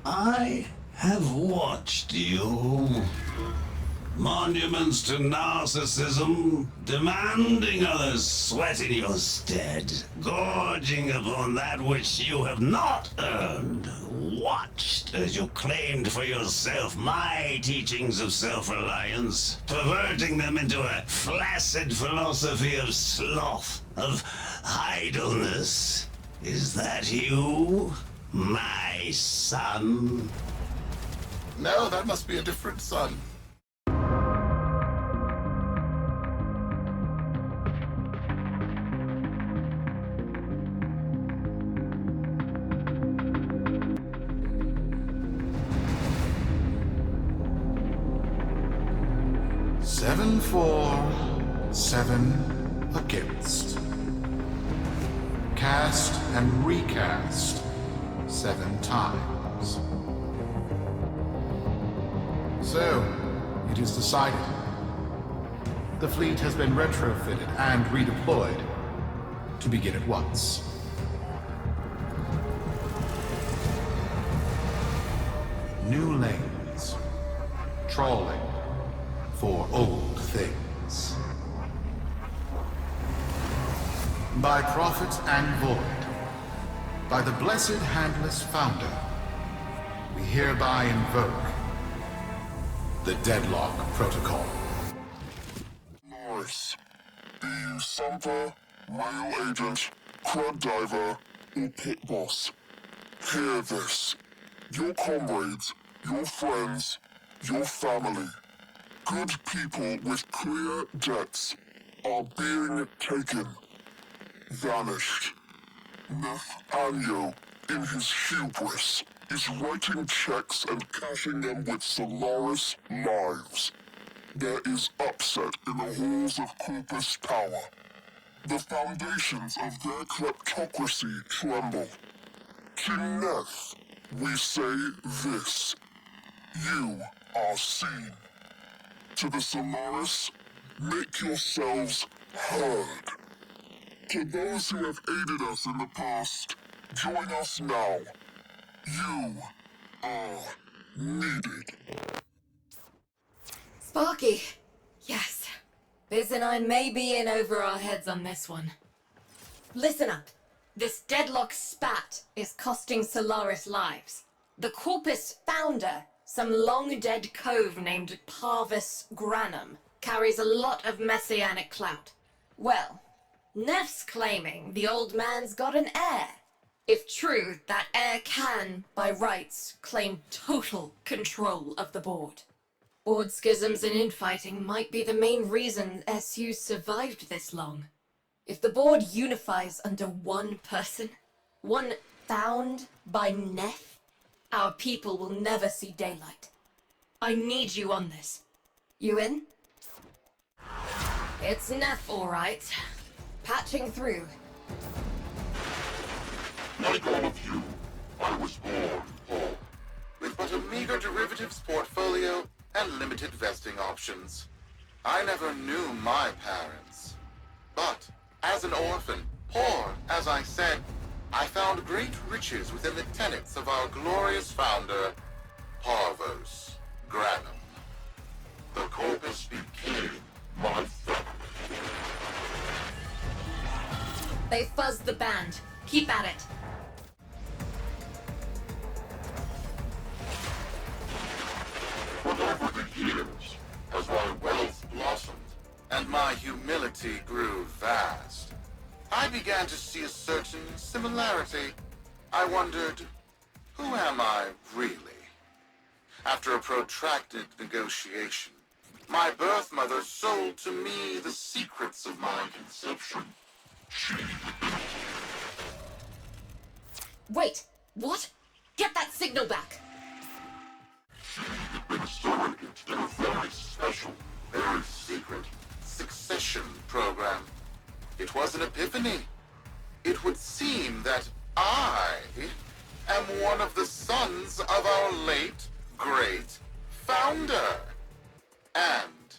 I have watched you. Monuments to narcissism, demanding others sweat in your stead, gorging upon that which you have not earned. Watched as you claimed for yourself my teachings of self-reliance, perverting them into a flaccid philosophy of sloth, of idleness. Is that you, my son? No, that must be a different son. Seven for, 7 against. Cast and recast 7 times. So, it is decided. The fleet has been retrofitted and redeployed to begin at once. New lanes. Trawling for old things. By prophet and void, by the blessed handless founder, we hereby invoke the Deadlock Protocol. Nice. Be you Sumper, Rail Agent, Crud Diver, or Pit Boss. Hear this. Your comrades, your friends, your family, good people with clear debts are being taken. Vanished. Nathaniel, in his hubris, is writing checks and cashing them with Solaris lives. There is upset in the halls of Corpus power. The foundations of their kleptocracy tremble. To Neth, we say this. You are seen. To the Solaris, make yourselves heard. To those who have aided us in the past, join us now. You are needed. Sparky. Yes. Biz and I may be in over our heads on this one. Listen up. This deadlock spat is costing Solaris lives. The Corpus founder, some long-dead cove named Parvos Granum, carries a lot of messianic clout. Well, Neff's claiming the old man's got an heir. If true, that heir can, by rights, claim total control of the board. Board schisms and infighting might be the main reason SU survived this long. If the board unifies under one person, one found by Neff, our people will never see daylight. I need you on this. You in? It's Neff, all right. Patching through. Like all of you, I was born poor. With but a meager derivatives portfolio and limited vesting options. I never knew my parents. But, as an orphan, poor, as I said, I found great riches within the tenets of our glorious founder, Parvos Granum. The Corpus became my family. They fuzzed the band. Keep at it. But over the years, as my wealth blossomed, And my humility grew vast, I began to see a certain similarity. I wondered, who am I really? After a protracted negotiation, my birth mother sold to me the secrets of my conception. Wait, what? Get that signal back! She had been surrogate in a very special, Very secret succession program. It was an epiphany. It would seem that I am one of the sons of our late, great founder. And,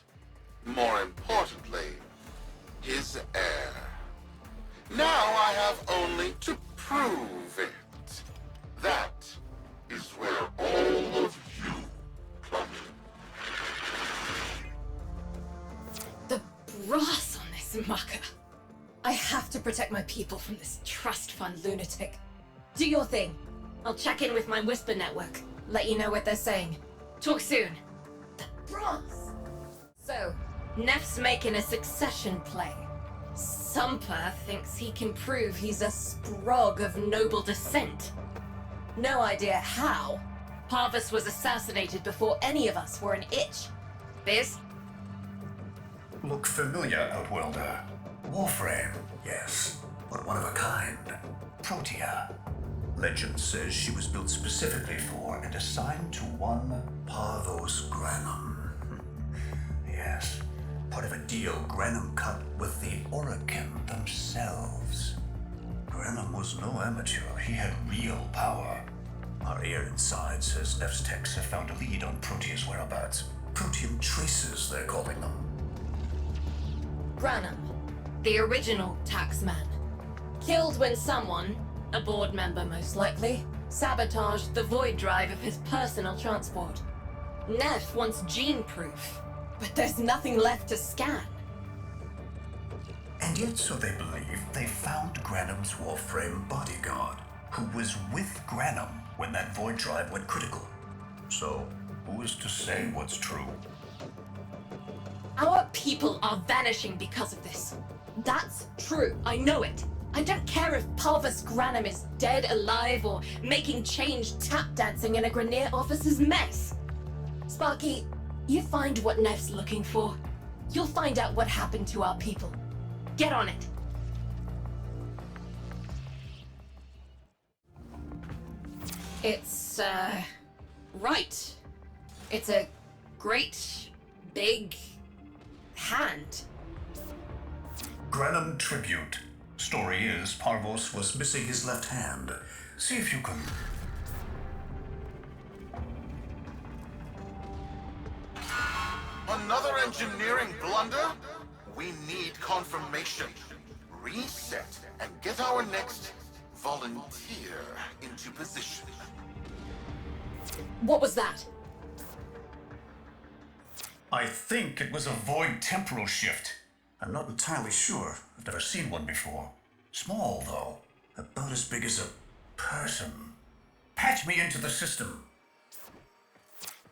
more importantly, his heir. Now I have only to prove it. protect my people from this trust fund lunatic. Do your thing. I'll check in with my whisper network. Let you know what they're saying. Talk soon. The bronze! So, Neff's making a succession play. Sumper thinks he can prove he's a sprog of noble descent. No idea how. Parvos was assassinated before any of us were an itch. Biz? Look familiar, Outworlder. Warframe, yes, but one of a kind. Protea. Legend says she was built specifically for and assigned to one Parvos Granum. Yes, part of a deal Granum cut with the Orokin themselves. Granum was no amateur, he had real power. Our ear inside says Neff's techs have found a lead on Protea's whereabouts. Protean traces, they're calling them. Granum, the original taxman. Killed when someone, a board member most likely, sabotaged the void drive of his personal transport. Neff wants gene proof, but there's nothing left to scan. And yet, so they believe, they found Granum's Warframe bodyguard, who was with Granum when that void drive went critical. So, who is to say what's true? Our people are vanishing because of this. That's true, I know it. I don't care if Parvos Granum is dead, alive, or making change tap dancing in a Grenier officer's mess. Sparky, you find what Neff's looking for. You'll find out what happened to our people. Get on it. It's, right. It's a great, big hand. Granum tribute. Story is, Parvos was missing his left hand. See if you can... Another engineering blunder? We need confirmation. Reset and get our next volunteer into position. What was that? I think it was a void temporal shift. I'm not entirely sure. I've never seen one before. Small, though. About as big as a person. Patch me into the system.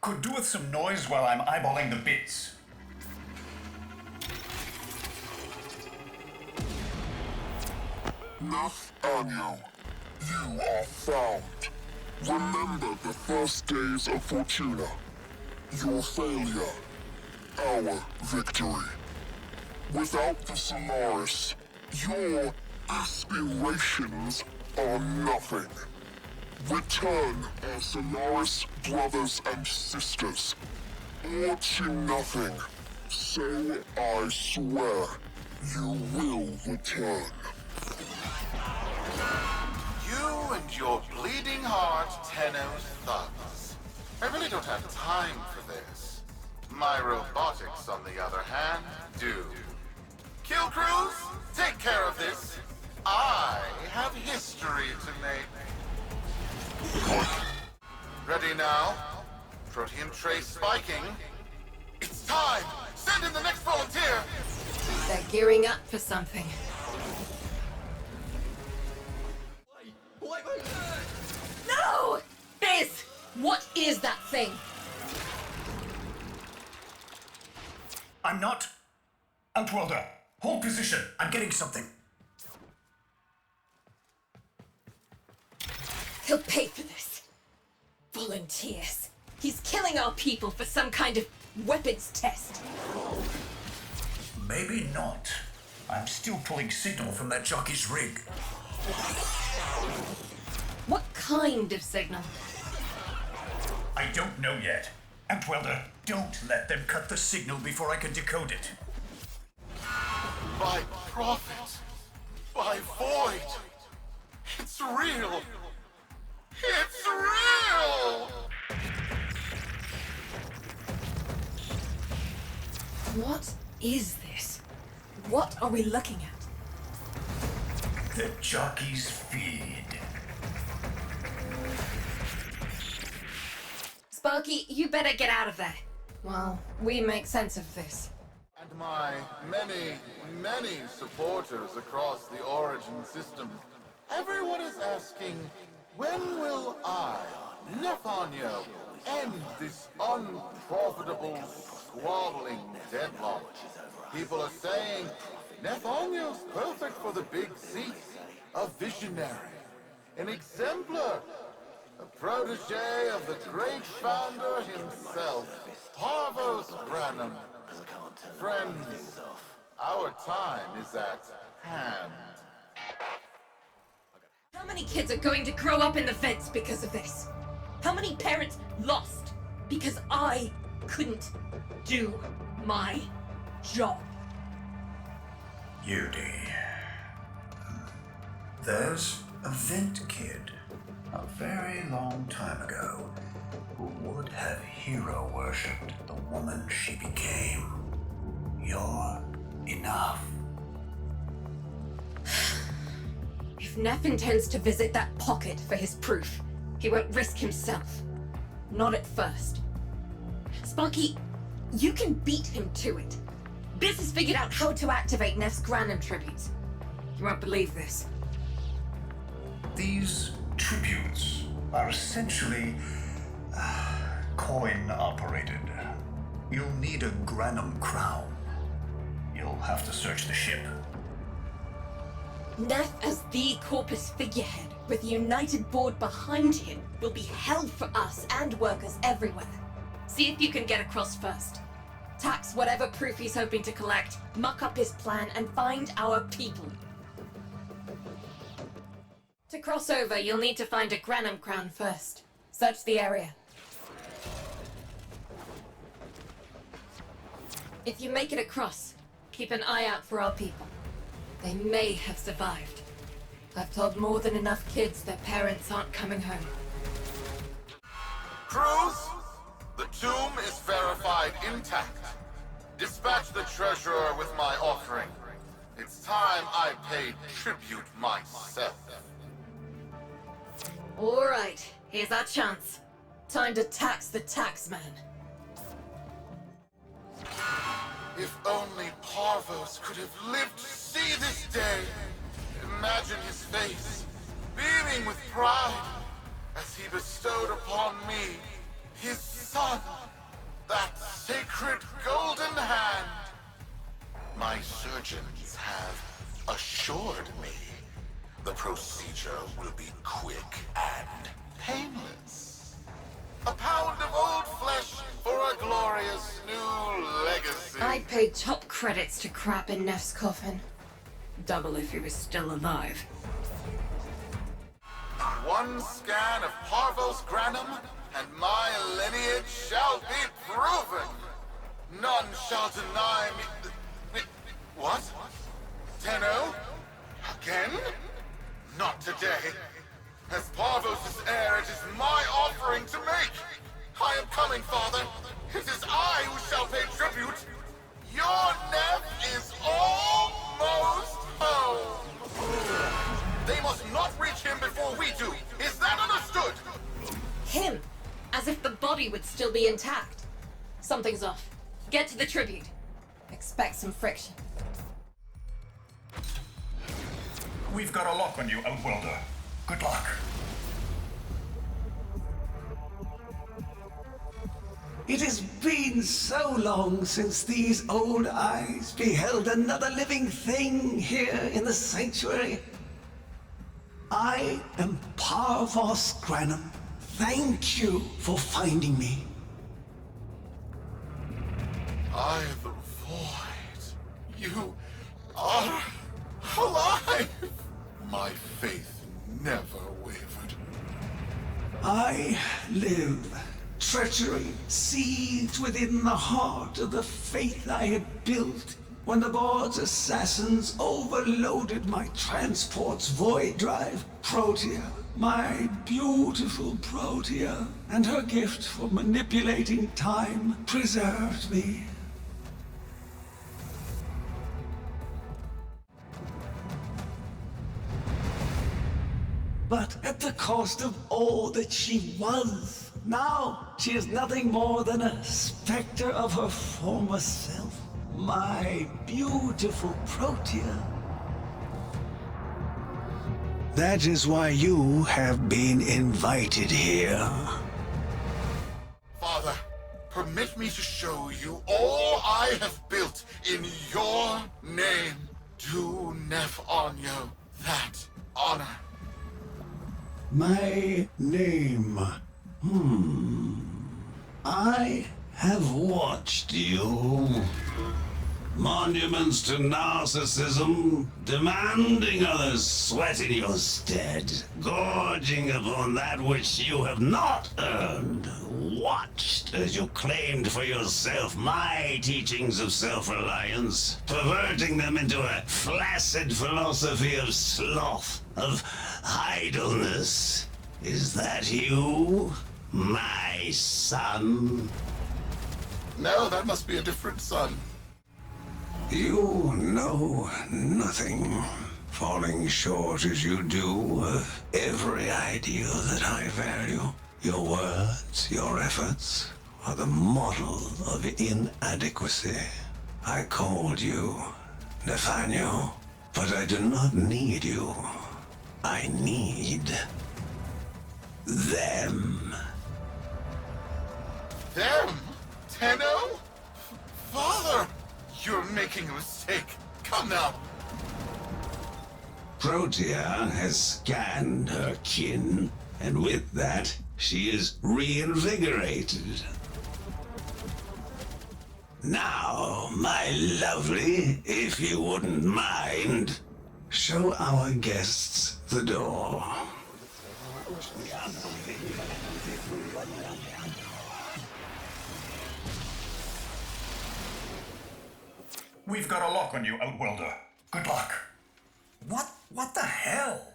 Could do with some noise while I'm eyeballing the bits. Neff Annual, you are found. Remember the first days of Fortuna. Your failure, our victory. Without the Solaris, your aspirations are nothing. Return our Solaris brothers and sisters, or to nothing. So I swear, you will return. You and your bleeding heart, Tenno's thugs. I really don't have time for this. My robotics, on the other hand, do. Kill crews, take care of this. I have history to make. Ready now? Protean trace spiking. It's time! Send in the next volunteer! They're gearing up for something. No! Biz! What is that thing? I'm not... Outworlder, hold position. I'm getting something. He'll pay for this. Volunteers. He's killing our people for some kind of weapons test. Maybe not. I'm still pulling signal from that jockey's rig. What kind of signal? I don't know yet. Outworlder, don't let them cut the signal before I can decode it. By prophet, by void, it's real. It's real! What is this? What are we looking at? The jockey's feed. Sparky, you better get out of there. Well, we make sense of this. And my many supporters across the Origin system, everyone is asking, when will I, Nefanyo, end this unprofitable, squabbling deadlock? People are saying, Nefanyo's perfect for the big seat, a visionary, an exemplar, a protege of the great founder himself, Parvos Granum. Friends, our time is at hand. How many kids are going to grow up in the vents because of this? How many parents lost because I couldn't do my job? Yudi. There's a vent kid a very long time ago who would have hero worshipped the woman she became. You're enough. If Neff intends to visit that pocket for his proof, he won't risk himself. Not at first. Sparky, you can beat him to it. Biz has figured out how to activate Neff's Granum tributes. You won't believe this. These tributes are essentially coin-operated. You'll need a Granum crown. You'll have to search the ship. Neff as the Corpus figurehead, with a united board behind him, will be hell for us and workers everywhere. See if you can get across first. Tax whatever proof he's hoping to collect, muck up his plan, and find our people. To cross over, you'll need to find a Granum crown first. Search the area. If you make it across, keep an eye out for our people. They may have survived. I've told more than enough kids their parents aren't coming home. Crews, the tomb is verified intact. Dispatch the treasurer with my offering. It's time I paid tribute myself. All right, here's our chance. Time to tax the taxman. If only Parvos could have lived to see this day. Imagine his face, beaming with pride, as he bestowed upon me, his son, that sacred golden hand. My surgeons have assured me the procedure will be quick and painless. A pound of old flesh for a glorious new legacy. I paid top credits to crap in Neff's coffin. Double if he was still alive. One scan of Parvos Granum, and my lineage shall be proven. None shall deny me. What? Tenno? Again? Not today. As Parvos' heir, it is my offering to make. I am coming, Father. It is I who shall pay tribute. Your Neff is almost home. They must not reach him before we do. Is that understood? Him? As if the body would still be intact. Something's off. Get to the tribute. Expect some friction. We've got a lock on you, Outworlder. Good luck. It has been so long since these old eyes beheld another living thing here in the sanctuary. I am Parvos Granum. Thank you for finding me. I, the void. You are alive. My faith never wavered. I live. Treachery seethed within the heart of the faith I had built when the board's assassins overloaded my transport's void drive, Protea, my beautiful Protea, and her gift for manipulating time preserved me. But at the cost of all that she was. Now, she is nothing more than a specter of her former self. my beautiful Protea. That is why you have been invited here. Father, permit me to show you all I have built in your name. Do Nef Onyo that honor. My name. I have watched you. Monuments to narcissism, demanding others sweat in your stead, gorging upon that which you have not earned. Watched as you claimed for yourself my teachings of self-reliance, perverting them into a flaccid philosophy of sloth, of idleness. Is that you, my son? No, that must be a different son. You know nothing, falling short as you do of every ideal that I value. Your words, your efforts are the model of inadequacy. I called you Nathaniel, but I do not need you. I need them. Them? Tenno? Father! You're making a mistake. Come now. Protea has scanned her kin, and with that, she is reinvigorated. Now, my lovely, if you wouldn't mind, show our guests the door. We've got a lock on you, Outworlder. Good luck. What the hell?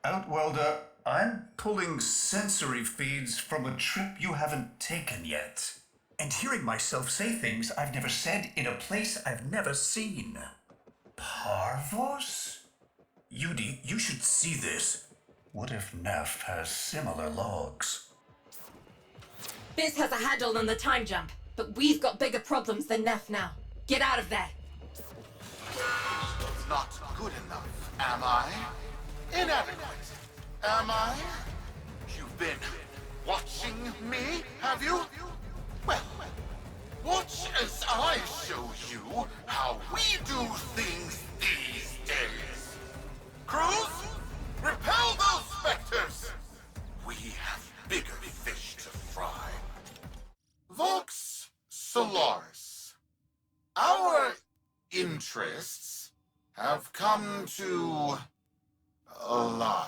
Outworlder, I'm pulling sensory feeds from a trip you haven't taken yet. And hearing myself say things I've never said in a place I've never seen. Parvos? Yudi, you should see this. What if Nef has similar logs? Biz has a handle on the time jump, but we've got bigger problems than Neff now. Get out of there. Not good enough, am I? Inadequate, am I? You've been watching me, have you? Well, watch as I show you how we do things these days. Crews, repel those specters! We have bigger fish to fry. Vox Solaris. Our interests have come to align.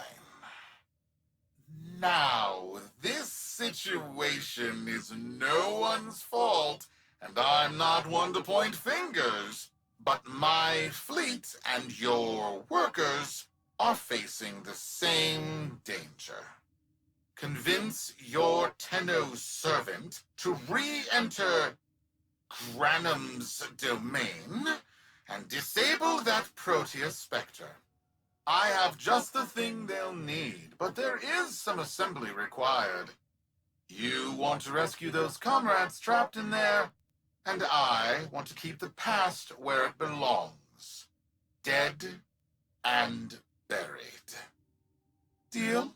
Now, this situation is no one's fault, and I'm not one to point fingers, but my fleet and your workers are facing the same danger. Convince your Tenno servant to re-enter Granum's domain and disable that Protea Spectre. I have just the thing they'll need, but there is some assembly required. You want to rescue those comrades trapped in there, and I want to keep the past where it belongs. Dead and buried. Deal?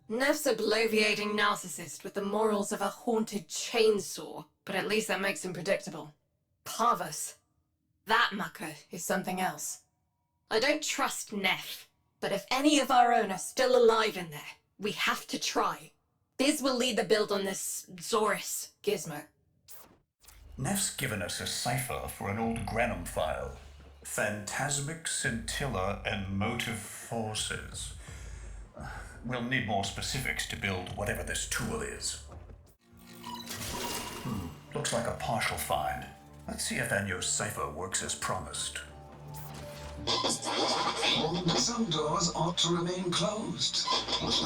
Neff's a bloviating narcissist with the morals of a haunted chainsaw, but at least that makes him predictable. Parvos. That mucker is something else. I don't trust Neff, but if any of our own are still alive in there, we have to try. Biz will lead the build on this Zorus gizmo. Neff's given us a cipher for an old Granum file. Phantasmic scintilla and motive forces. We'll need more specifics to build whatever this tool is. Looks like a partial find. Let's see if Anyo's cipher works as promised. Some doors ought to remain closed.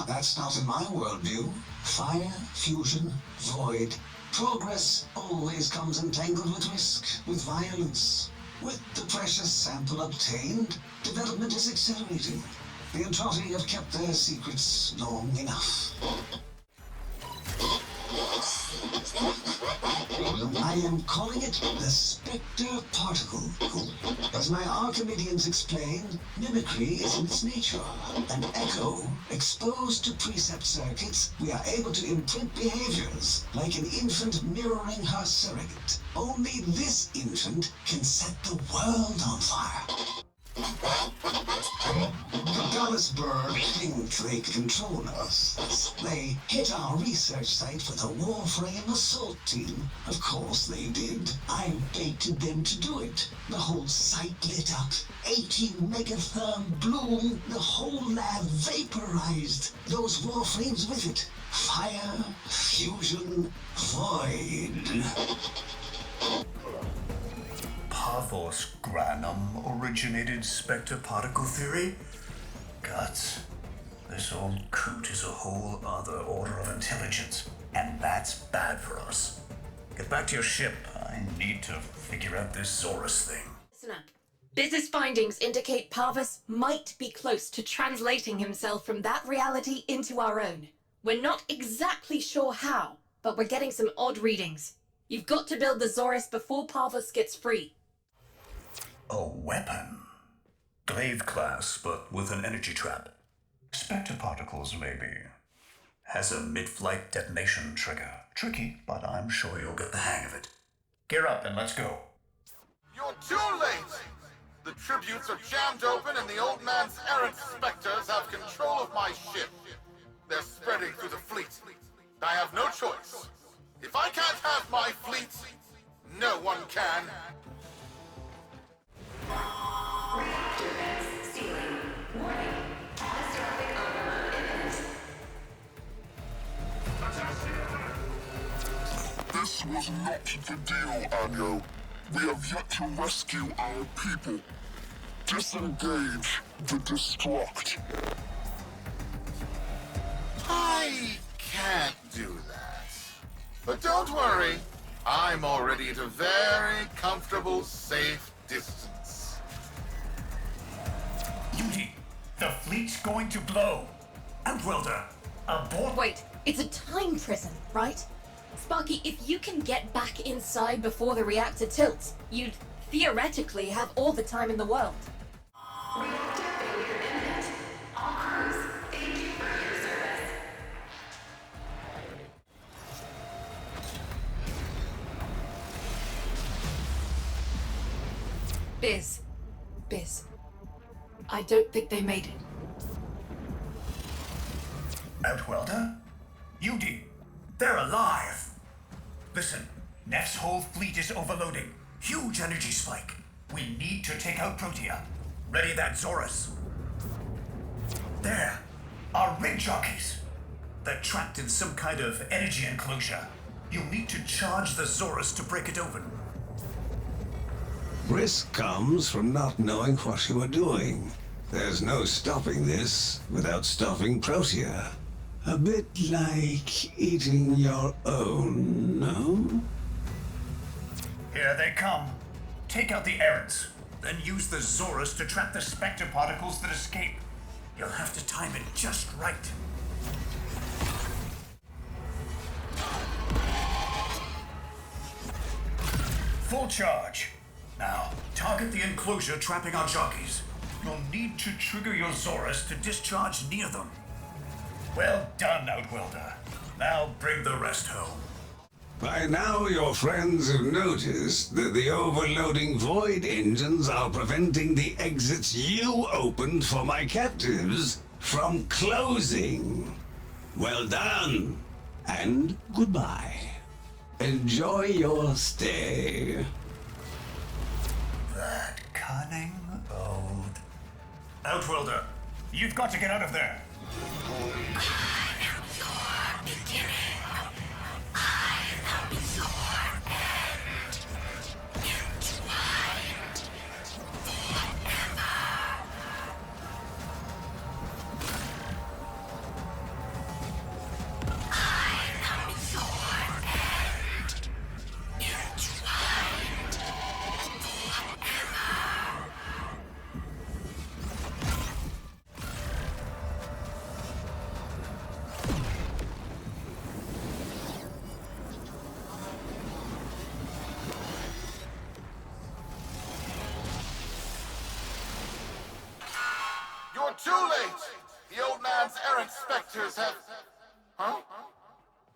That's not in my worldview. Fire, fusion, void. Progress always comes entangled with risk, with violence. With the precious sample obtained, development is accelerating. The Entrotti have kept their secrets long enough. I am calling it the Spectre Particle. As my Archimedeans explained, mimicry is in its nature. An echo, exposed to precept circuits, we are able to imprint behaviors, like an infant mirroring her surrogate. Only this infant can set the world on fire. The Dallasburg think they control us. They hit our research site for the Warframe assault team. Of course they did. I baited them to do it. The whole site lit up. 80 megatherm bloom. The whole lab vaporized. Those Warframes with it. Fire, fusion, void. Parvos Granum originated spectre particle theory? Guts. This old coot is a whole other order of intelligence, and that's bad for us. Get back to your ship. I need to figure out this Zorus thing. Listen up. Business findings indicate Parvos might be close to translating himself from that reality into our own. We're not exactly sure how, but we're getting some odd readings. You've got to build the Zorus before Parvos gets free. A weapon? Glaive class, but with an energy trap. Spectre particles, maybe. Has a mid-flight detonation trigger. Tricky, but I'm sure you'll get the hang of it. Gear up and let's go. You're too late! The tributes are jammed open and the old man's errant specters have control of my ship. They're spreading through the fleet. I have no choice. If I can't have my fleet, no one can. This was not the deal, Anyo. We have yet to rescue our people. Disengage the destruct. I can't do that. But don't worry, I'm already at a very comfortable, safe distance. Beauty, the fleet's going to blow. Outwelder, abort. Wait, it's a time prison, right? Sparky, if you can get back inside before the reactor tilts, you'd theoretically have all the time in the world. Reactor failure imminent. All crews, thank you for your service. Biz. I don't think they made it. Outwelder? Beauty, they're alive. Listen, Neff's whole fleet is overloading. Huge energy spike. We need to take out Protea. Ready that Zorus. There, our rig jockeys. They're trapped in some kind of energy enclosure. You'll need to charge the Zorus to break it open. Risk comes from not knowing what you are doing. There's no stopping this without stopping Protea. A bit like eating your own, no? Here they come. Take out the errants, then use the Zorus to trap the spectre particles that escape. You'll have to time it just right. Full charge. Now, target the enclosure trapping our jockeys. You'll need to trigger your Zorus to discharge near them. Well done, Outwelder. Now bring the rest home. By now your friends have noticed that the overloading void engines are preventing the exits you opened for my captives from closing. Well done, and goodbye. Enjoy your stay. That cunning old... Outwelder, you've got to get out of there. I am your beginning. I am your end. Entwined forever. I am your end. Entwined forever. Too late! The old man's errant specters have... Huh?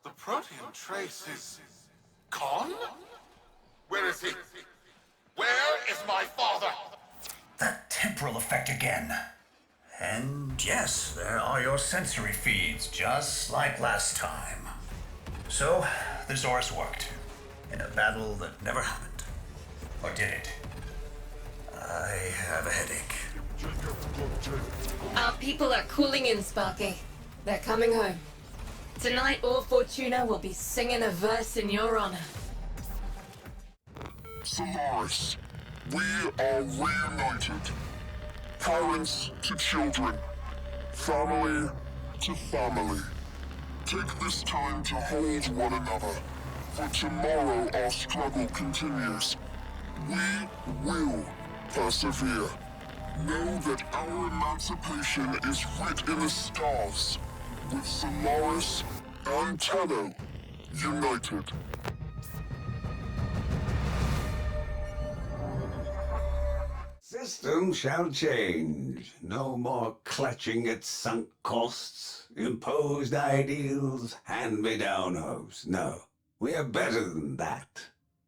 The protean trace is... gone? Where is he? Where is my father? That temporal effect again. And yes, there are your sensory feeds, just like last time. So, the Zorus worked. In a battle that never happened. Or did it? I have a headache. Our people are cooling in, Sparky. They're coming home. Tonight, all Fortuna will be singing a verse in your honor. Solaris, we are reunited. Parents to children. Family to family. Take this time to hold one another. For tomorrow our struggle continues. We will persevere. Know that our emancipation is writ in the stars, with Solaris and Tenno united. System shall change. No more clutching at sunk costs, imposed ideals, hand-me-down hopes. No, we are better than that.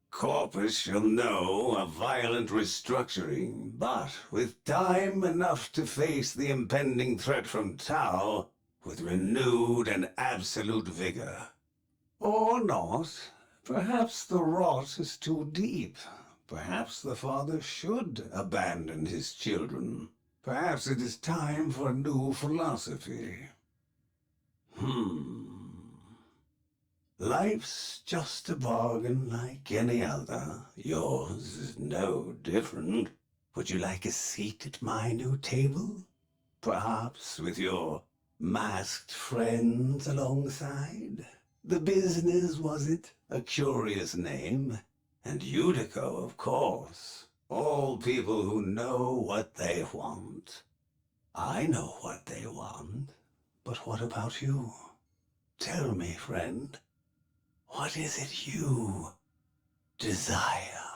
Corpus shall know a violent restructuring, but with time enough to face the impending threat from Tau with renewed and absolute vigor. Or not. Perhaps the rot is too deep. Perhaps the father should abandon his children. Perhaps it is time for a new philosophy. Life's just a bargain like any other. Yours is no different. Would you like a seat at my new table? Perhaps with your masked friends alongside? The business, was it? A curious name. And Utico, of course. All people who know what they want. I know what they want. But what about you? Tell me, friend. What is it you desire?